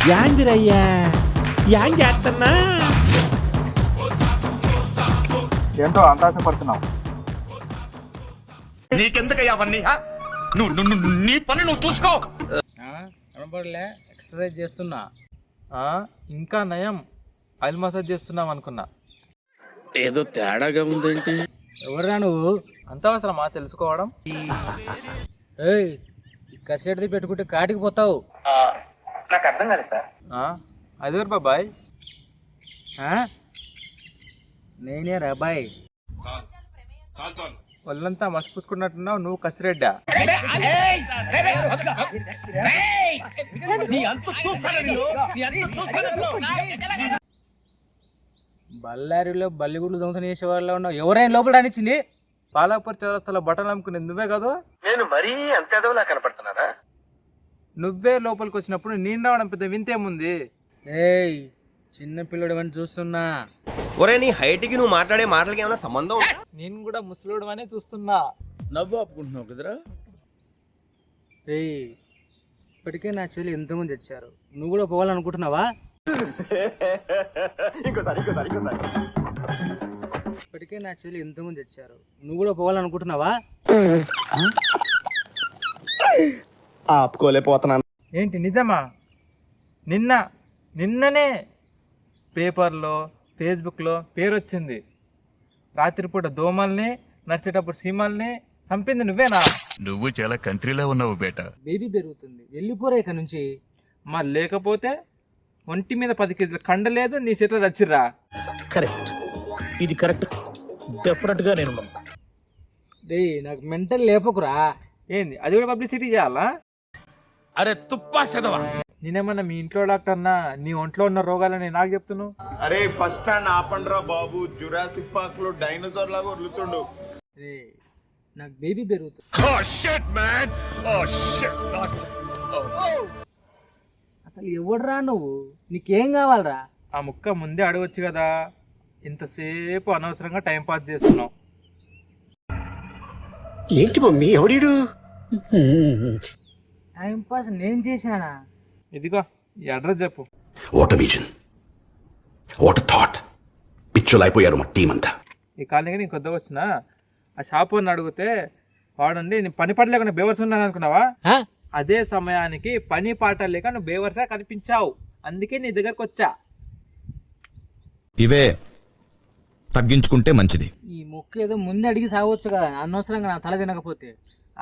యాందిరయ్యా యాం చేస్తున్నా ఏంటో అంత ఆశపడుతున్నావు? నీకెందుకయ్యా అవన్నీ? నీ పని నువ్వు చూసుకో. కనపడలే, ఎక్సర్సైజ్ చేస్తున్నా. ఇంకా నయం, ఆయిల్ మసాజ్ చేస్తున్నాం అనుకున్నా. ఏదో తేడాగా ఉందేంటి? ఎవరురా నువ్వు? అంత అవసరమా తెలుసుకోవడం? ఏయ్, కసెట్ది పెట్టుకుంటే కాటికి పోతావు. నాకు అర్థం కాలేదు సార్. అదివరు బాబాయ్. నేనే రాబాయ్. వాళ్ళంతా మసి పూసుకున్నట్టున్నావు, నువ్వు కసిరెడ్డా? బళ్ళారిలో బల్లిగుడ్లు దొంగతనం చేసే వాళ్ళ ఉన్నావు. ఎవరైనా లోపల రానిచ్చింది? పాలాపూర్ చౌరస్తాలో బట్టలు అమ్ముకునేది నువ్వే కాదు? నేను మరీ అంత ఎదవలా కనపడుతున్నారా? నువ్వే లోపలికి వచ్చినప్పుడు నేను రావడం పెద్ద వింతేముంది? ఏయ్, చిన్న పిల్లడు అని చూస్తున్నా. ఒరే, నీ హైట్ కి నువ్వు మాట్లాడే మాటలకి ఏమైనా సంబంధం? నేను కూడా ముసలోడు అనే చూస్తున్నా. నవ్వు ఆపుకుంటున్నావు కదరా? ఏయ్, ఇప్పటికే నా చెల్లి ఎంతమంది వచ్చారు, నువ్వు కూడా పోవాలనుకుంటున్నావా? ఇప్పటికే నా చెల్లి ఎంతమంది వచ్చారు, నువ్వు కూడా పోవాలనుకుంటున్నావా? ఆపుకోలేకపోతున్నాను. ఏంటి నిజమా? నిన్ననే పేపర్లో ఫేస్బుక్లో పేరు వచ్చింది. రాత్రిపూట దోమల్ని, నడిచేటప్పుడు సీమల్ని చంపింది నువ్వేనా? నువ్వు చాలా కంట్రీలో ఉన్నావు బేటా. బేబీ పెరుగుతుంది, వెళ్ళిపోరా ఇక నుంచి. మరి లేకపోతే ఒంటి మీద 10 కేజీల కండ లేదు, నీ చేతిలో చచ్చిర్రా. కరెక్ట్, ఇది కరెక్ట్. డెఫినెట్ గా నేను నాకు మెంటల్ లేపకురా. ఏంది అది కూడా పబ్లిసిటీ చేయాలా? అరే తుప్పా చదవా. నేనేమన్నా మీ ఇంట్లో డాక్టర్నా? నీ ఒంట్లో ఉన్న రోగాలని నాకు చెప్తున్నావు? అరే ఫస్ట్ స్టాండ్ ఆపండ్రా బాబు, జురాసిక్ పార్క్ లో డైనోసార్ లాగా వదులుతుండు. నాకు బేబీ పెరుగుతుంది. అసలు ఎవడురా నువ్వు? నీకేం కావాలరా? ఆ ముక్క ముందే అడగొచ్చు కదా, ఇంతసేపు అనవసరంగా టైం పాస్ చేస్తున్నావు. ఏంటి మమ్మీ, ఎవడీడు? టైం పాస్ నేను చేశానా? ఇదిగో ఈ అడ్రస్ చెప్పు. What vision, what thought. పిచ్చోలు అయిపోయారు మా టీం అంతా. ఈ కాలనీకి నేను కొత్తగా వచ్చిన ఆ షాపు అని అడిగితే వాడండి నేను పని పాట లేకుండా బేవర్స్ ఉన్నాను అనుకున్నావా? అదే సమయానికి పని పాట లేక నువ్వు బేవర్సా కనిపించావు, అందుకే నీ దగ్గరకు వచ్చా. ఇవే తగ్గించుకుంటే మంచిది. ఈ మొక్క ఏదో ముందే అడిగి సాగవచ్చు కదా, అనవసరంగా నా తల తినకపోతే.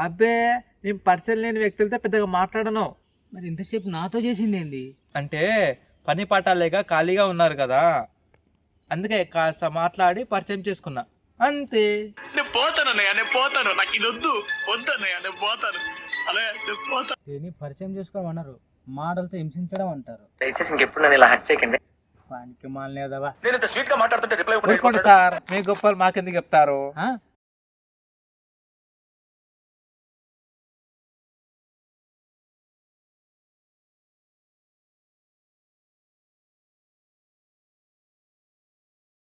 అబ్బే, నేను పరిచయం లేని వ్యక్తులతో పెద్దగా మాట్లాడను. మరి ఇంతసేపు నాతో చేసింది ఏంది? అంటే పని పాట లేక ఖాళీగా ఉన్నారు కదా, అందుకే కాస్త మాట్లాడి పరిచయం చేసుకున్నా, అంతే. నేను పోతానన్నయ్య, నేను పోతాను. నాకు ఇది వద్దు, వద్దన్నయ్య, నేను పోతాను. అలా నేను పోతాను. దీన్ని పరిచయం చేసుకోమన్నారు, మాటలతో హింసించడం అంటారు. దయచేసి ఇంకెప్పుడు నన్ను ఇలా హట్ చేయకండి. పానికి మాలనేదవా. నేను ఇంత స్వీట్ గా మాట్లాడుతుంటే రిప్లై సార్, మీ గొప్పలు మాకెందుకు చెప్తారు?